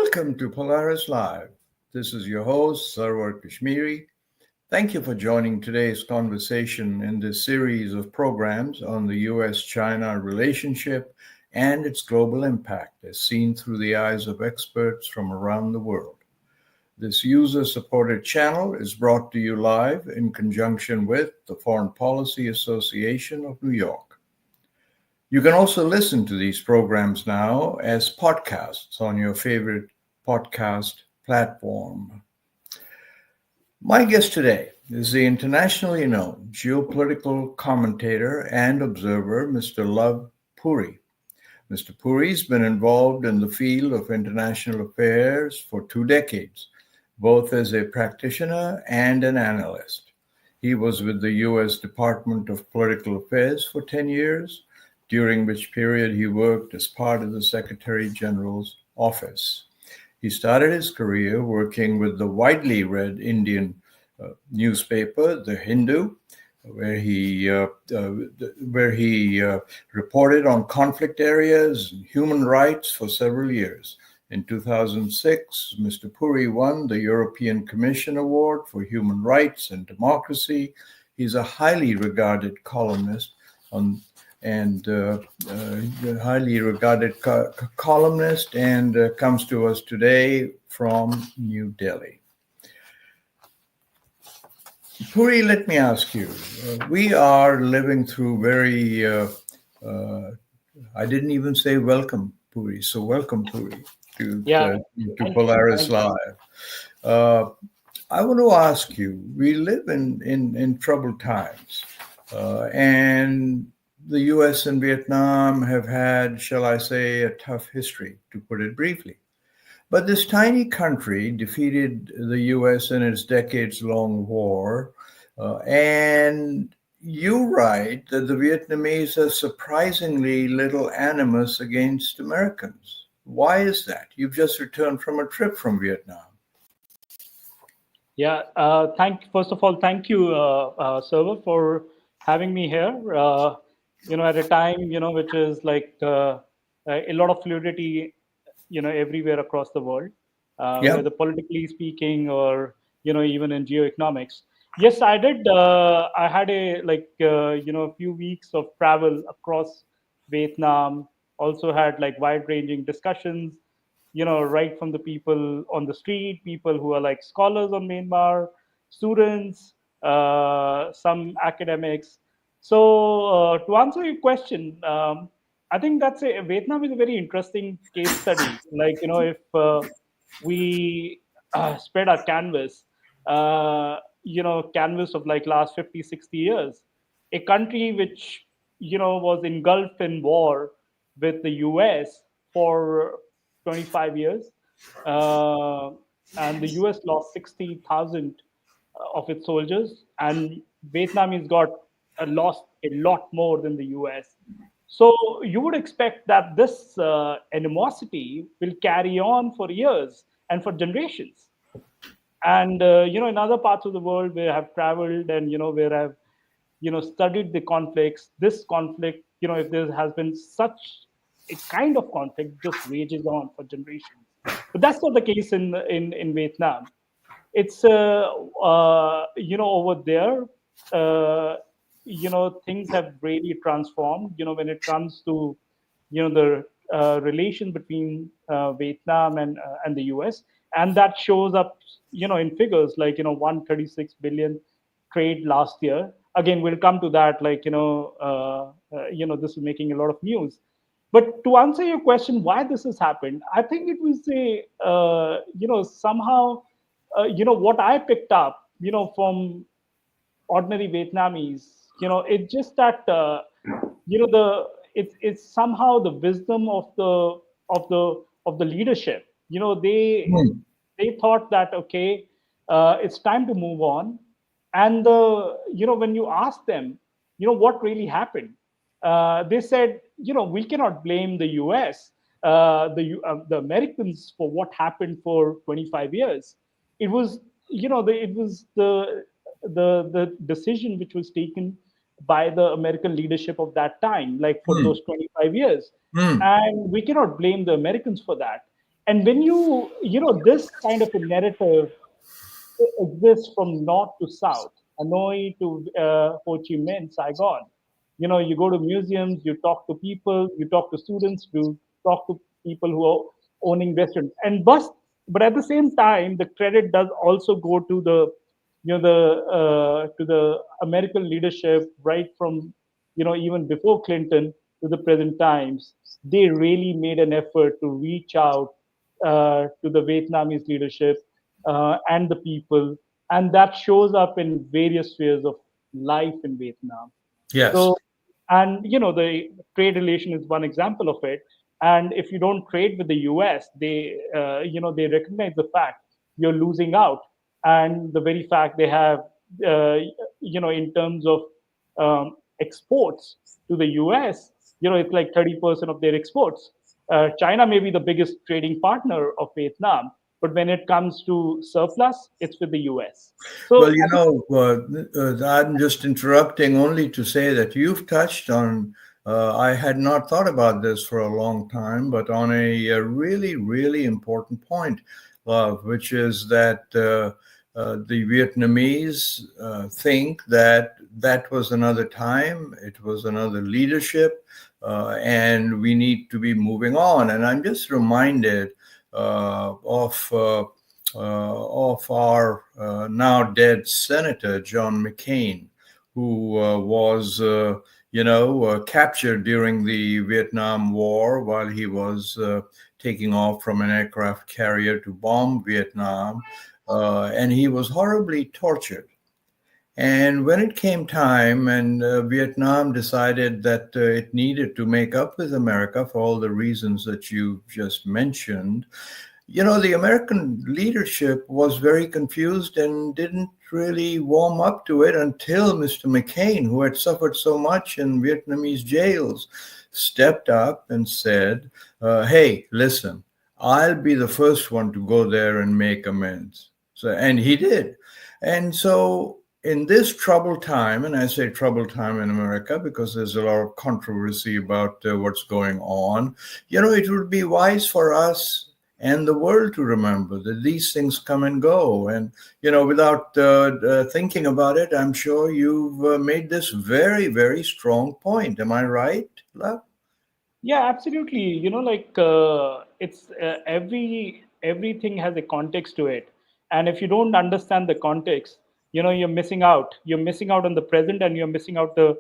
Welcome to Polaris-Live. This is your host, Sarwar Kashmiri. Thank you for joining today's conversation in this series of programs on the US-China relationship and its global impact as seen through the eyes of experts from around the world. This user-supported channel is brought to you live in conjunction with the Foreign Policy Association of New York. You can also listen to these programs now as podcasts on your favorite podcast platform. My guest today is the internationally known geopolitical commentator and observer, Mr. Luv Puri. Mr. Puri's been involved in the field of international affairs for 2 decades, both as a practitioner and an analyst. He was with the U.S. Department of Political Affairs for 10 years, during which period he worked as part of the Secretary General's office. He started his career working with the widely read Indian newspaper, The Hindu, where he reported on conflict areas and human rights for several years. In 2006, Mr. Puri won the European Commission Award for Human Rights and Democracy. He's a highly regarded columnist and comes to us today from New Delhi. Puri, let me ask you, we are living through very, I didn't even say welcome, Puri, so welcome, Puri, to Polaris-Live. I want to ask you, we live in troubled times, and the U.S. and Vietnam have had, shall I say, a tough history, to put it briefly. But this tiny country defeated the U.S. in its decades-long war, and you write that the Vietnamese have surprisingly little animus against Americans. Why is that? You've just returned from a trip from Vietnam. Yeah, first of all, thank you, Server, for having me here. At a time, which is like a lot of fluidity, everywhere across the world, whether politically speaking or, even in geoeconomics. Yes, I did. I had a few weeks of travel across Vietnam. Also had like wide-ranging discussions, right from the people on the street, people who are like scholars on Myanmar, students, some academics. So to answer your question, I think Vietnam is a very interesting case study. Like, if we spread our canvas, canvas of like last 50, 60 years, a country which, was engulfed in war with the US for 25 years. And the US lost 60,000 of its soldiers, and Vietnam has lost a lot more than the US. So you would expect that this animosity will carry on for years and for generations. And in other parts of the world where I've traveled and where I've studied the conflicts, this conflict, if there has been such a kind of conflict, just rages on for generations. But that's not the case in Vietnam. It's over there, things have really transformed. When it comes to the relation between Vietnam and the US, and that shows up in figures like 136 billion trade last year. Again, we'll come to that. Like this is making a lot of news. But to answer your question, why this has happened, I think it was somehow, what I picked up, from ordinary Vietnamese, it's just that, it's somehow the wisdom of the leadership. They thought that, okay, it's time to move on. And when you ask them, what really happened, they said, we cannot blame the US, the Americans for what happened for 25 years. It was, the decision which was taken by the American leadership of that time, like for those 25 years. And we cannot blame the Americans for that. And when this kind of a narrative exists from north to south, Hanoi to Ho Chi Minh, Saigon. You go to museums, you talk to people, you talk to students, you talk to people who are owning restaurants, but at the same time, the credit does also go to the to the American leadership, right from even before Clinton to the present times. They really made an effort to reach out to the Vietnamese leadership and the people, and that shows up in various spheres of life in Vietnam. Yes. So, and the trade relation is one example of it. And if you don't trade with the U.S., they recognize the fact you're losing out, and the very fact they have, in terms of exports to the U.S., it's like 30% of their exports. China may be the biggest trading partner of Vietnam, but when it comes to surplus, it's with the US. Well, So I'm just interrupting only to say that you've touched on, I had not thought about this for a long time, but on a really, really important point, which is that the Vietnamese think that that was another time, it was another leadership, and we need to be moving on. And I'm just reminded of our now dead Senator John McCain, who was, captured during the Vietnam War while he was taking off from an aircraft carrier to bomb Vietnam, and he was horribly tortured. And when it came time and Vietnam decided that it needed to make up with America for all the reasons that you just mentioned, the American leadership was very confused and didn't really warm up to it until Mr. McCain, who had suffered so much in Vietnamese jails, stepped up and said, hey, listen, I'll be the first one to go there and make amends. And he did. And so in this troubled time, and I say troubled time in America because there's a lot of controversy about what's going on, it would be wise for us and the world to remember that these things come and go. And, without thinking about it, I'm sure you've made this very, very strong point. Am I right, Luv? yeah, absolutely. It's everything has a context to it, and if you don't understand the context, you're missing out. You're missing out on the present, and you're missing out the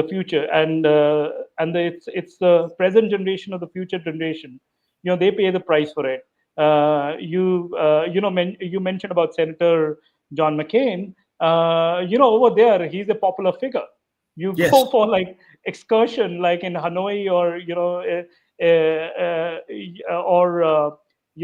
future. It's the present generation or the future generation. They pay the price for it. You mentioned about Senator John McCain. Over there, he's a popular figure. You Yes. go for like excursion, like in Hanoi or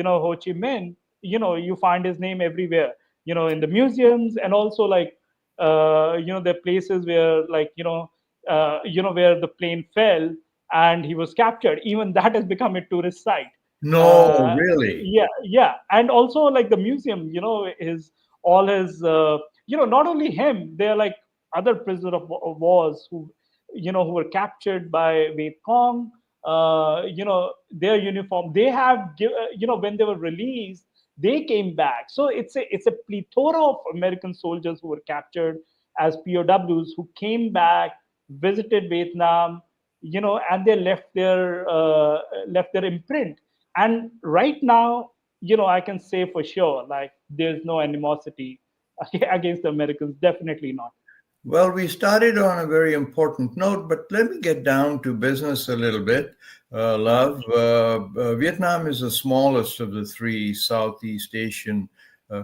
Ho Chi Minh. You find his name everywhere. In the museums, and also like the places where where the plane fell and he was captured. Even that has become a tourist site. No, really. Yeah, and also like the museum, his all his not only him, they're like other prisoners of wars who were captured by Viet Cong. Their uniform, they have when they were released, they came back. So it's a plethora of American soldiers who were captured as POWs who came back, visited Vietnam, and they left their imprint. And right now, I can say for sure, like there's no animosity against the Americans. Definitely not. Well, we started on a very important note, but let me get down to business a little bit. Luv, Vietnam is the smallest of the three Southeast Asian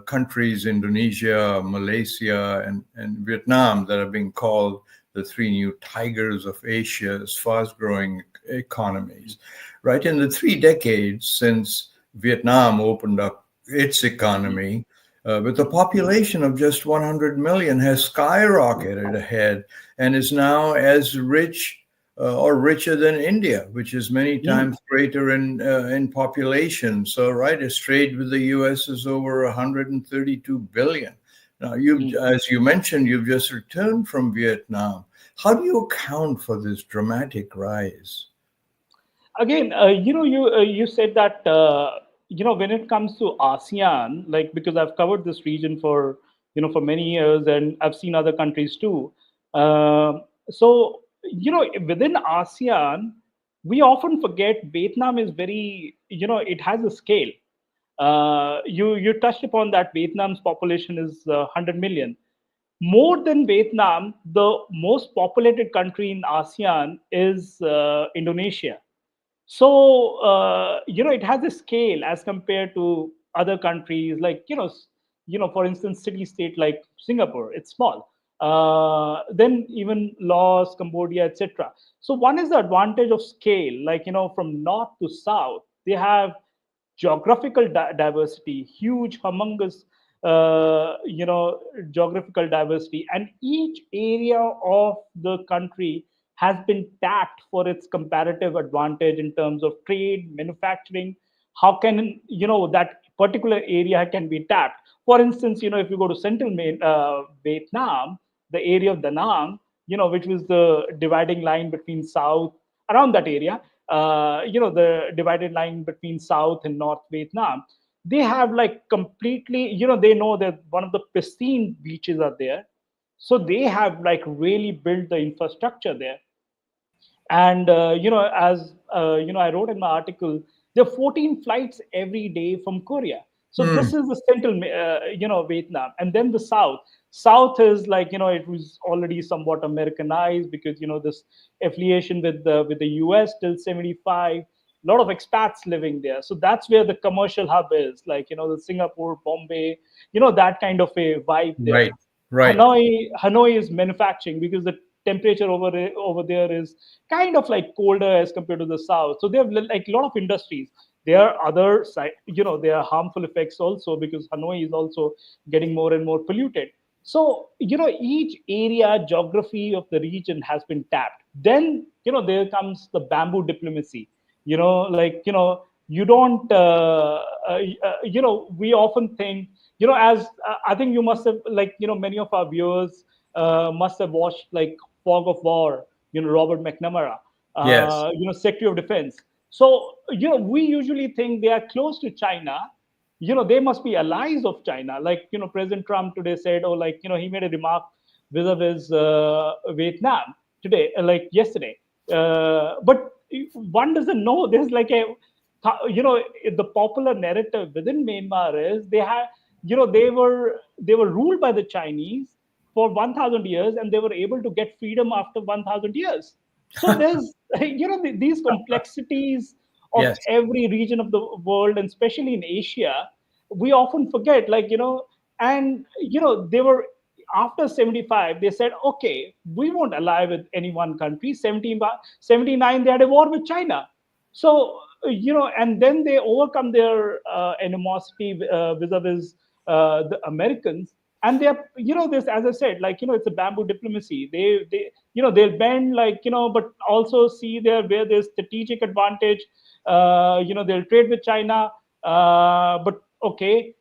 countries, Indonesia, Malaysia, and Vietnam, that are being called the three new tigers of Asia's fast-growing economies. Right? In the 3 decades since Vietnam opened up its economy, with a population of just 100 million, has skyrocketed ahead and is now as rich or richer than India, which is many times greater in population. So, right, its trade with the U.S. is over 132 billion. Now, as you mentioned, you've just returned from Vietnam. How do you account for this dramatic rise? Again, you said that when it comes to ASEAN, like, because I've covered this region for, for many years, and I've seen other countries too. So, within ASEAN, we often forget Vietnam is very, it has a scale. You touched upon that Vietnam's population is 100 million. More than Vietnam, the most populated country in ASEAN is Indonesia. So it has a scale as compared to other countries, like, for instance, city state like Singapore. It's small. Then even Laos, Cambodia, etc. So one is the advantage of scale, like, from north to south they have geographical diversity, huge, humongous, geographical diversity, and each area of the country has been tapped for its comparative advantage in terms of trade, manufacturing. How can that particular area can be tapped? For instance, if you go to central Vietnam, the area of Da Nang, which was the dividing line between south, around that area, the divided line between South and North Vietnam. They have like completely, they know that one of the pristine beaches are there. So they have like really built the infrastructure there. And as I wrote in my article, there are 14 flights every day from Korea. So this is the central Vietnam. And then the south is like, it was already somewhat Americanized, because this affiliation with the US till 75, a lot of expats living there. So that's where the commercial hub is, like, the Singapore, Bombay, that kind of a vibe there. Right, right. Hanoi is manufacturing, because the temperature over there is kind of like colder as compared to the south. So they have like a lot of industries. There are other side, there are harmful effects also, because Hanoi is also getting more and more polluted. So each area geography of the region has been tapped. Then there comes the bamboo diplomacy. Like, you don't we often think, as I think you must have, like, many of our viewers must have watched like Fog of War, Robert McNamara, Yes. Secretary of Defense. So we usually think they are close to China. They must be allies of China. Like, President Trump today said, oh, like, he made a remark vis-a-vis Vietnam today, like yesterday. But one doesn't know. There's like a, the popular narrative within Myanmar is they have, they were ruled by the Chinese for 1,000 years, and they were able to get freedom after 1,000 years. So there's these complexities of Yes. every region of the world, and especially in Asia, we often forget, like, and they were, after 75 they said, okay, we won't ally with any one country. 79 they had a war with China. So and then they overcome their animosity vis-a-vis the Americans. And they're, this, as I said, like, it's a bamboo diplomacy. They they'll bend, like, but also see there where there's strategic advantage. They'll trade with China, but okay,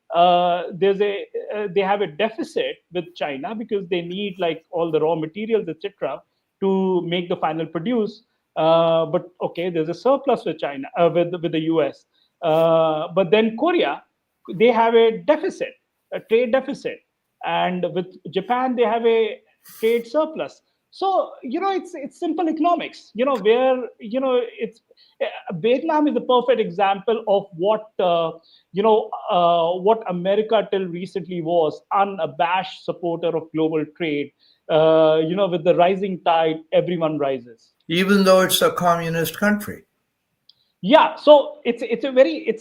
they have a deficit with China, because they need like all the raw materials, etc., to make the final produce. But okay, there's a surplus with China, with the US. But then Korea, they have a deficit, a trade deficit, and with Japan they have a trade surplus. So it's simple economics. Where it's Vietnam is the perfect example of what America till recently was, unabashed supporter of global trade. With the rising tide, everyone rises. Even though it's a communist country. Yeah, so it's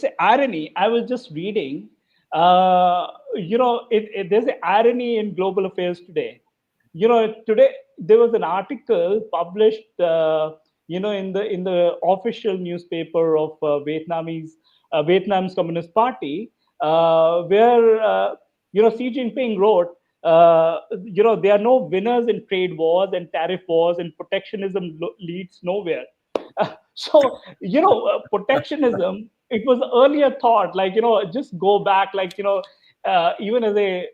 an irony. I was just reading. There's an irony in global affairs today. Today there was an article published, in the official newspaper of Vietnam's Communist Party, where Xi Jinping wrote, there are no winners in trade wars and tariff wars, and protectionism leads nowhere. So protectionism, it was earlier thought, like, just go back, like, even as a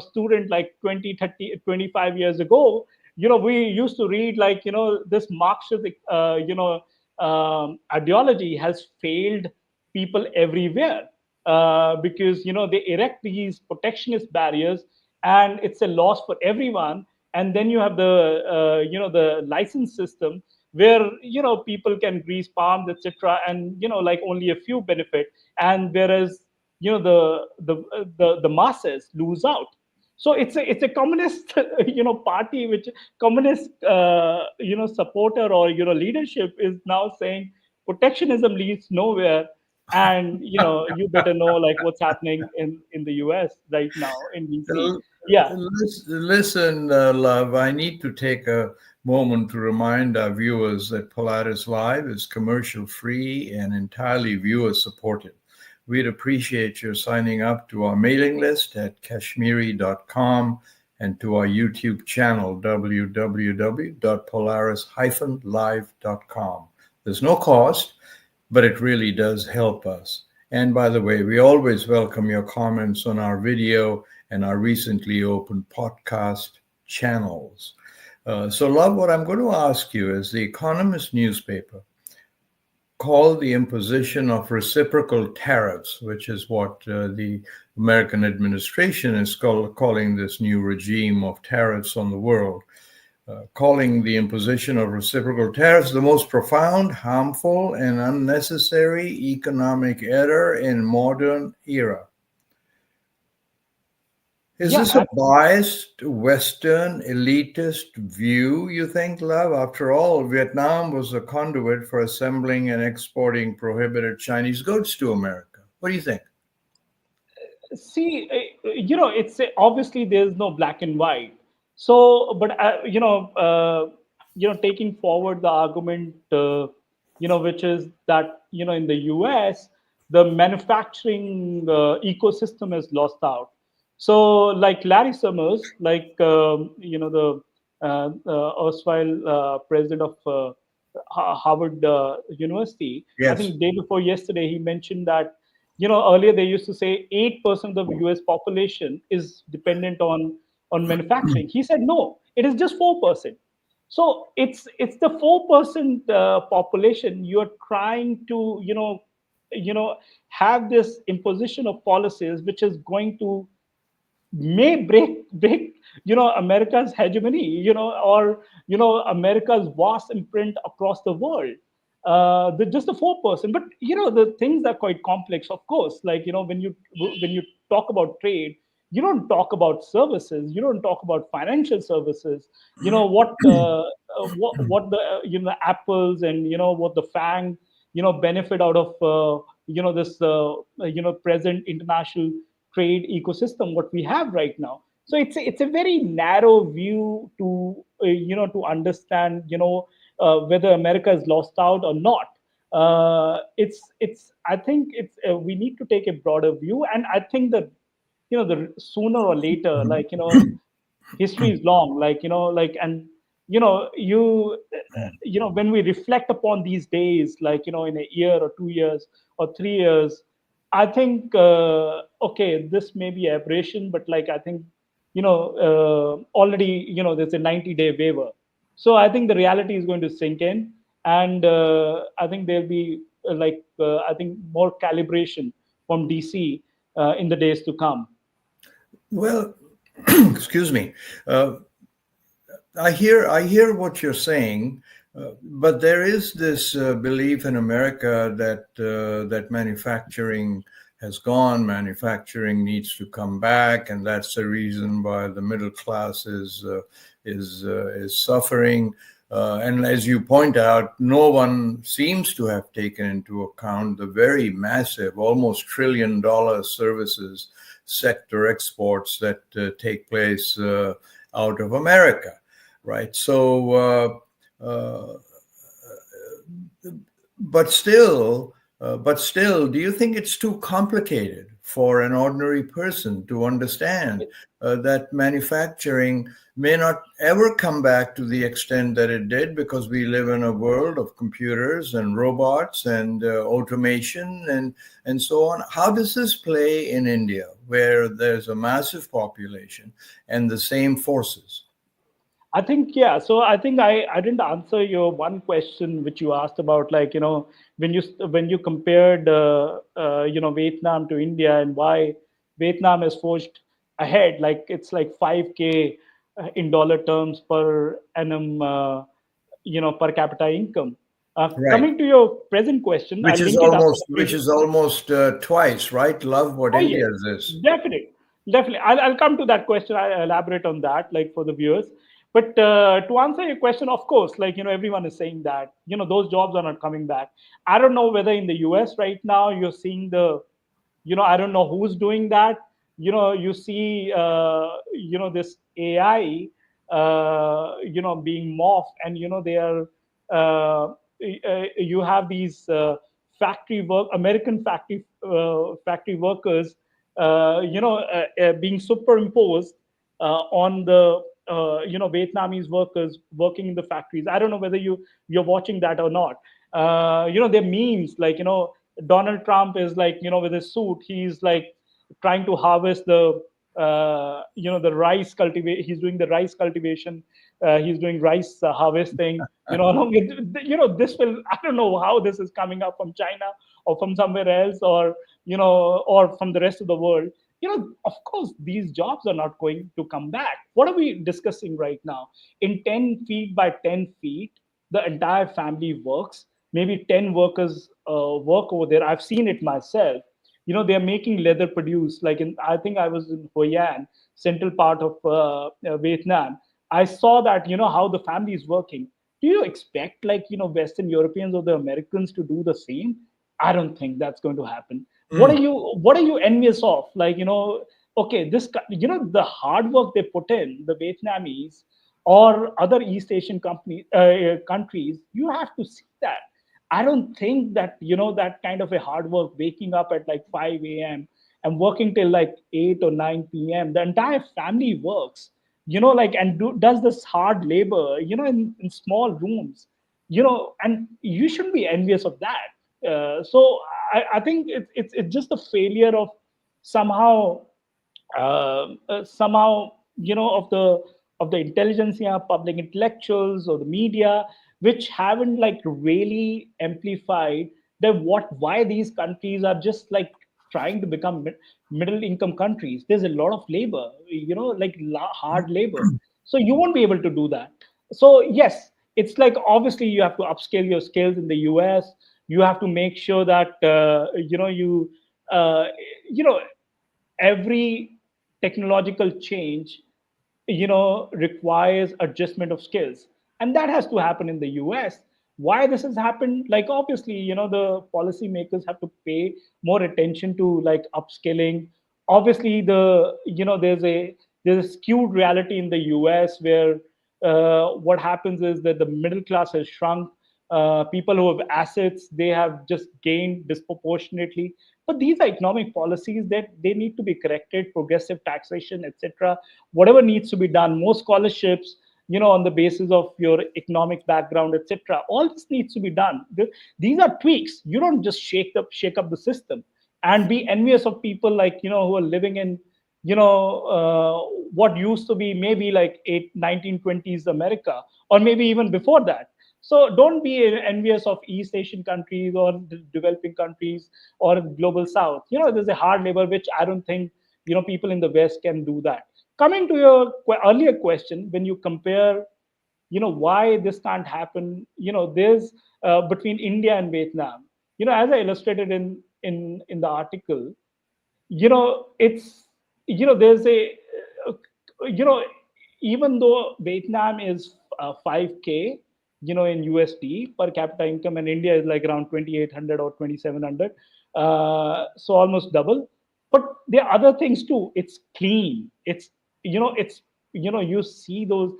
student, like 20, 30, 25 years ago, we used to read, like, this Marxist ideology has failed people everywhere, because they erect these protectionist barriers, and it's a loss for everyone. And then you have the license system, where people can grease palms, etc., and like only a few benefit, and whereas the masses lose out. So it's a communist party, which communist supporter or leadership is now saying protectionism leads nowhere. And you better know like what's happening in the US right now in DC. Yeah. Listen, Love, I need to take a moment to remind our viewers that Polaris Live is commercial free and entirely viewer supported. We'd appreciate your signing up to our mailing list at kashmiri.com and to our YouTube channel, www.polaris-live.com. There's no cost, but it really does help us. And by the way, we always welcome your comments on our video and our recently opened podcast channels. So, Love, what I'm going to ask you is, the Economist newspaper called the imposition of reciprocal tariffs, which is what the American administration is calling this new regime of tariffs on the world, calling the imposition of reciprocal tariffs the most profound, harmful, and unnecessary economic error in modern era. Is this a biased, Western, elitist view, you think, Love? After all, Vietnam was a conduit for assembling and exporting prohibited Chinese goods to America. What do you think? See, it's obviously there's no black and white. So, but taking forward the argument, which is that in the U.S. the manufacturing ecosystem is lost out. So, like Larry Summers, like the erstwhile president of Harvard University, Yes. I think day before yesterday he mentioned that earlier they used to say 8% of the US population is dependent on manufacturing. He said no, it is just 4%. So it's the 4% population you are trying to have this imposition of policies which is going to may break America's hegemony, or America's vast imprint across the world. Just the 4%, but the things are quite complex, of course. Like when you talk about trade, you don't talk about services, you don't talk about financial services. What the apples and what the fang benefit out of this present international trade ecosystem what we have right now. So it's a very narrow view to to understand whether America is lost out or not. It's I think it's we need to take a broader view, and I think that the sooner or later, like history is long, and when we reflect upon these days, like in a year or 2 years or 3 years, I think okay, this may be aberration, but like I think already there's a 90-day waiver. So I think the reality is going to sink in, and I think there'll be I think more calibration from DC in the days to come. Well, excuse me. I hear what you're saying, but there is this belief in America that manufacturing has gone, manufacturing needs to come back, and that's the reason why the middle class is suffering. And as you point out, no one seems to have taken into account the very massive, almost $1 trillion services sector exports that take place out of America, right? So, but still, do you think it's too complicated for an ordinary person to understand that manufacturing may not ever come back to the extent that it did, because we live in a world of computers and robots and automation and so on? How does this play in India, where there's a massive population and the same forces? I think, yeah. So I think I didn't answer your one question which you asked about, like, when you compared Vietnam to India, and why Vietnam has forged ahead, like it's like 5K in dollar terms per annum, per capita income. Right. Coming to your present question, I'll Which is link it up almost with the which previous is one. almost twice, right? Love what Oh yes, India's is. definitely, definitely. I'll come to that question. I'll elaborate on that, like for the viewers. But to answer your question, of course, like everyone is saying that those jobs are not coming back. I don't know whether in the U.S. right now you're seeing I don't know who's doing that. You see this AI being morphed, and they are you have these American factory workers being superimposed on the Vietnamese workers working in the factories. I don't know whether you're watching that or not. There are memes like Donald Trump is like with his suit, he's like trying to harvest the rice cultivate. He's doing the rice cultivation. He's doing rice harvesting. Along with this will, I don't know how this is coming up from China or from somewhere else, or or from the rest of the world. Of course, these jobs are not going to come back. What are we discussing right now? In 10 feet by 10 feet, the entire family works. Maybe 10 workers work over there. I've seen it myself. They're making leather produce. Like I think I was in Hoi An, central part of Vietnam. I saw that, how the family is working. Do you expect like, Western Europeans or the Americans to do the same? I don't think that's going to happen. Mm. What are you envious of? Like, okay, the hard work they put in, the Vietnamese or other East Asian countries, you have to see that. I don't think that that kind of a hard work, waking up at like 5 a.m. and working till like 8 or 9 p.m. The entire family works, like, and does this hard labor, in small rooms, and you shouldn't be envious of that. So I think it's just a failure of somehow somehow of the intelligentsia, public intellectuals, or the media, which haven't like really amplified that what why these countries are just like trying to become middle income countries. There's a lot of labor, like hard labor, so you won't be able to do that. So yes, it's like obviously you have to upscale your skills in the US. You have to make sure that uh, you know every technological change requires adjustment of skills, and that has to happen in the US. Why this has happened, like obviously the policymakers have to pay more attention to like upskilling. Obviously there's a skewed reality in the US where what happens is that the middle class has shrunk. People who have assets, they have just gained disproportionately. But these are economic policies that they need to be corrected. Progressive taxation, etc. Whatever needs to be done. More scholarships, on the basis of your economic background, etc. All this needs to be done. These are tweaks. You don't just shake up the system and be envious of people like who are living in what used to be maybe like 1920s America, or maybe even before that. So don't be envious of East Asian countries or developing countries or global South. There's a hard labor which I don't think people in the West can do that. Coming to your earlier question, when you compare, why this can't happen, there's between India and Vietnam. As I illustrated in the article, it's there's a you know even though Vietnam is 5K in USD per capita income, and India is like around 2800 or 2700, so almost double. But there are other things too. It's clean. It's you see those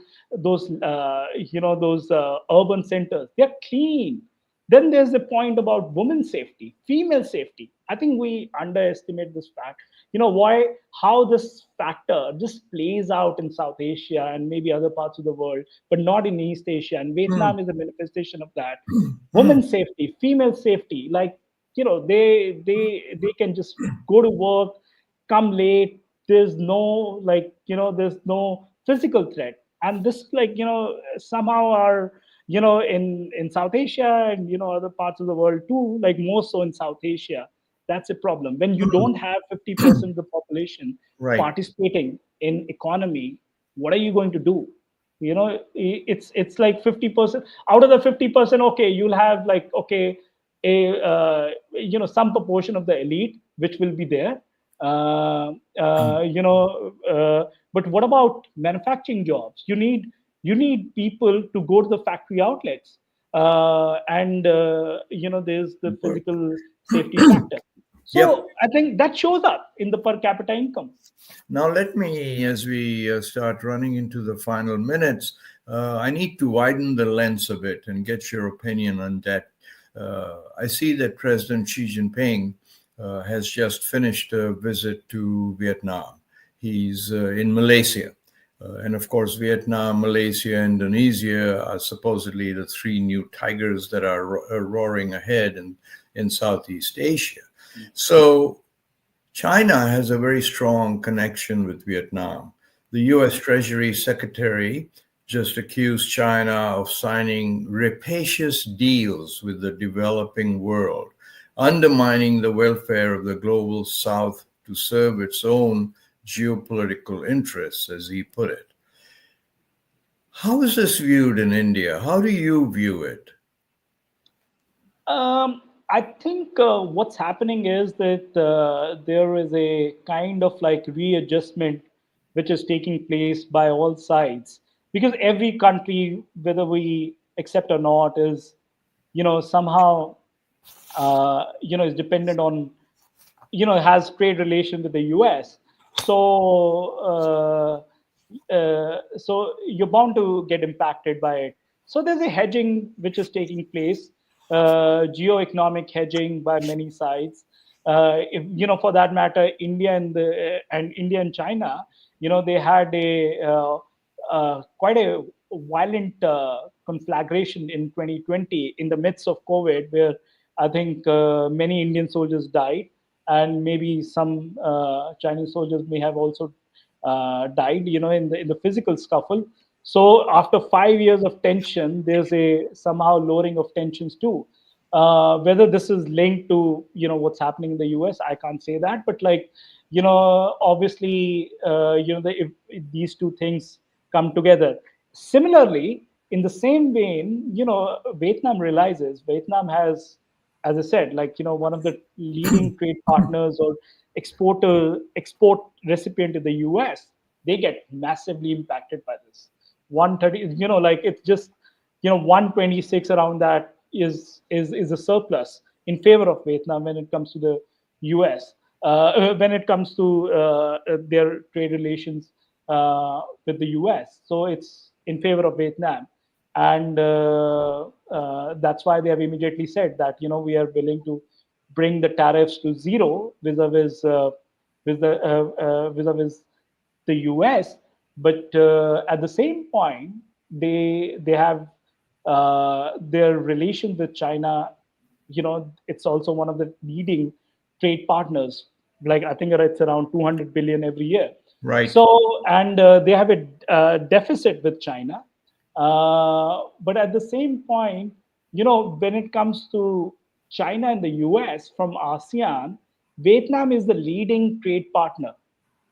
urban centers, they're clean. Then there's the point about women's safety, female safety. I think we underestimate this fact. Why, how this factor just plays out in South Asia and maybe other parts of the world, but not in East Asia. And Mm. Vietnam is a manifestation of that. Mm. Women's safety, female safety, like they can just go to work, come late. There's no, like there's no physical threat. And this, like, somehow are, in South Asia and, other parts of the world too, like more so in South Asia. That's a problem when you don't have 50% of the population Right. participating in economy. What are you going to do? It's like 50% out of the 50%. Okay, you'll have, like, okay, a some proportion of the elite which will be there. uh, uh, you know but what about manufacturing jobs? You need people to go to the factory outlets. And there's the physical safety factor. Yep. So I think that shows up in the per capita income. Now, let me, as we start running into the final minutes, I need to widen the lens a bit and get your opinion on that. I see that President Xi Jinping has just finished a visit to Vietnam. He's in Malaysia. And of course, Vietnam, Malaysia, Indonesia are supposedly the three new tigers that are roaring ahead in Southeast Asia. So China has a very strong connection with Vietnam. The US Treasury Secretary just accused China of signing rapacious deals with the developing world, undermining the welfare of the global South to serve its own geopolitical interests, as he put it. How is this viewed in India? How do you view it? I think what's happening is that there is a kind of like readjustment which is taking place by all sides, because every country, whether we accept or not, is, somehow, is dependent on, has trade relation with the US. So you're bound to get impacted by it. So there's a hedging which is taking place, geo-economic hedging by many sides. If, for that matter, India and China, they had a quite a violent conflagration in 2020 in the midst of COVID, where I think many Indian soldiers died, and maybe some Chinese soldiers may have also died, in the physical scuffle. So after 5 years of tension, there's a somehow lowering of tensions too. Whether this is linked to, what's happening in the US, I can't say that, but, like, obviously, if these two things come together. Similarly, in the same vein, Vietnam realizes Vietnam has, as I said, like, one of the leading trade partners or export recipient in the US. They get massively impacted by this. 130, like, it's just, 126 around that is a surplus in favor of Vietnam when it comes to the US. When it comes to their trade relations with the US. So it's in favor of Vietnam. And that's why they have immediately said that, we are willing to bring the tariffs to zero vis-a-vis vis-a-vis the US. But at the same point, they have their relation with China. It's also one of the leading trade partners. Like, I think it's around 200 billion every year. Right. So, and they have a deficit with China. But at the same point, when it comes to China and the US from ASEAN, Vietnam is the leading trade partner,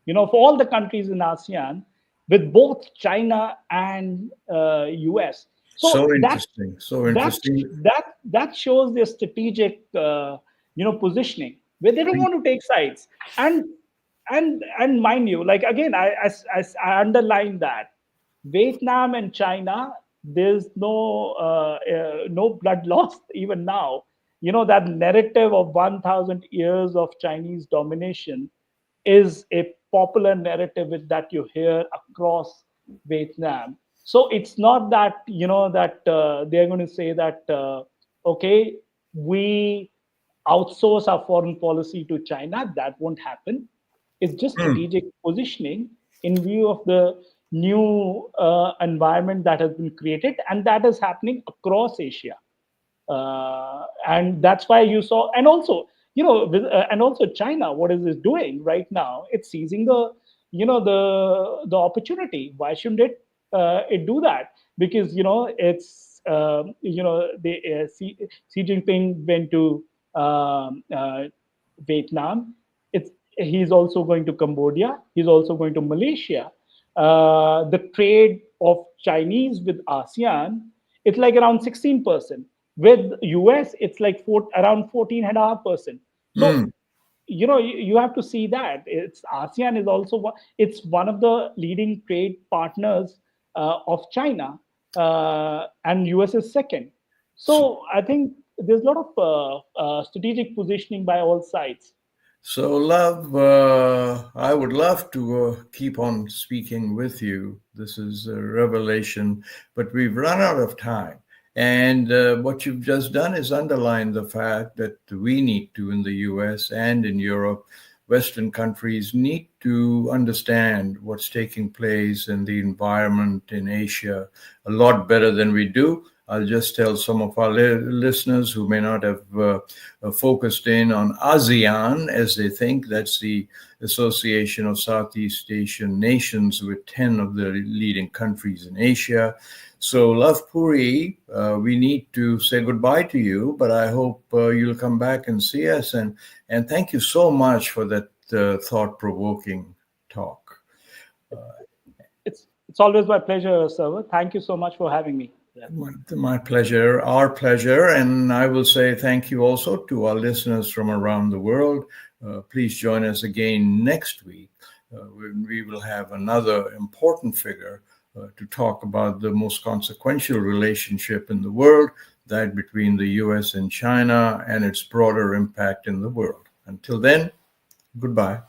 for all the countries in ASEAN, with both China and US. So So interesting. So that interesting. that shows their strategic, positioning, where they don't want to take sides. And mind you, like, again, I underline that Vietnam and China, there's no blood lost even now. That narrative of 1,000 years of Chinese domination is a popular narrative that you hear across Vietnam. So it's not that, that they're going to say that, okay, we outsource our foreign policy to China. That won't happen. It's just strategic positioning in view of the new environment that has been created, and that is happening across Asia. And that's why you saw, and also, and also China, what is it doing right now? It's seizing the opportunity. Why shouldn't it? it do that? Because it's Xi Jinping went to Vietnam. He's also going to Cambodia. He's also going to Malaysia. The trade of Chinese with ASEAN, it's like around 16%. With US, it's like around 14.5%. So you have to see that it's ASEAN is also it's one of the leading trade partners of China, and US is second. So I think there's a lot of strategic positioning by all sides. So, Luv, I would love to keep on speaking with you. This is a revelation, but we've run out of time. And what you've just done is underline the fact that we need to, in the US and in Europe, Western countries need to understand what's taking place in the environment in Asia a lot better than we do. I'll just tell some of our listeners who may not have focused in on ASEAN, as they think that's the Association of Southeast Asian Nations with 10 of the leading countries in Asia. So, Luv Puri, we need to say goodbye to you, but I hope you'll come back and see us. And thank you so much for that thought-provoking talk. It's always my pleasure, sir. Thank you so much for having me. Yeah. My pleasure, our pleasure. And I will say thank you also to our listeners from around the world. Please join us again next week. We will have another important figure to talk about the most consequential relationship in the world, that between the US and China, and its broader impact in the world. Until then, goodbye.